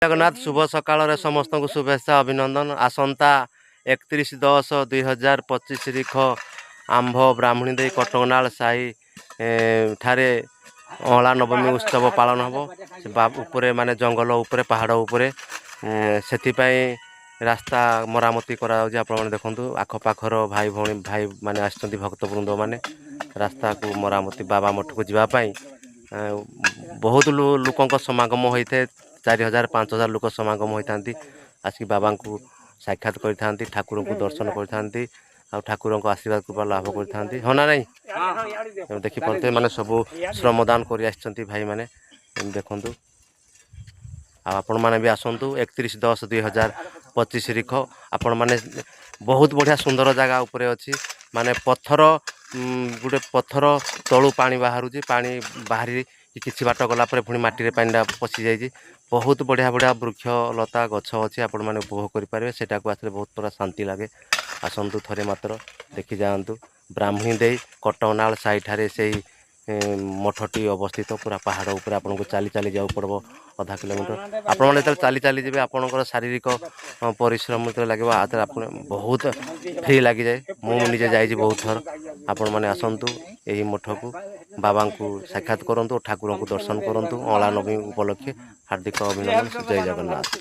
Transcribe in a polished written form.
जगन्नाथ शुभ सकाल समस्त को शुभेच्छा अभिनंदन। आसंता 31/10/2025 तारीख आंभ ब्राह्मणी दे कटकनाल साही ठारे अँला नवमी उत्सव पालन हम उपरे माने जंगल उपरे पहाड़ उपरे से रास्ता मरामती करा देखु आखपाखर भाई भौणी भाई माने आछंती भक्तवृंद माने रास्ता को मरामती बाबा मठ को जीवाई बहुत लोकों समागम होता है। 4000-5000 लोक समागम होता आसिक बाबा को साक्षात करते ठाकुर को दर्शन करते ठाकुर आशीर्वाद कृपा लाभ करते हाँ ना नहीं देखिपे मैंने सब श्रमदान कर भाई मैंने देखु आपण मैंने भी आसतु 31/10/2025 तारीख आपण मैंने बहुत बढ़िया सुंदर जगह उपरे अच्छी माने पत्थर गोटे पत्थर तलू पानी बाहर पानी बाहरी किसी बाट गला पुणी माटी पानी पशि जाइए बहुत बढ़िया बढ़िया वृक्ष लता गछ अच्छी आपण मैंने उपभोग करेंगे सेटा को आसले बहुत पूरा शांति लगे। आसतु थे मात्र देखी जातु ब्राह्मणी दे कटकनाल साई ठारे से मठटी अवस्थित पूरा पहाड़ उपर आपको चली चली जाऊ पड़ो आधा किलोमीटर आपण मैंने चली चली जी आपंकर शारीरिक परिश्रम लगे बहुत फ्री लगी जाए मुझे जाइए बहुत थर आपण मैंने आसतु यही मठ को बाबा को साक्षात करूँ ठाकुर को दर्शन करूँ अँला नवमी उपलक्षे हार्दिक अभिनंदन। जय जगन्नाथ।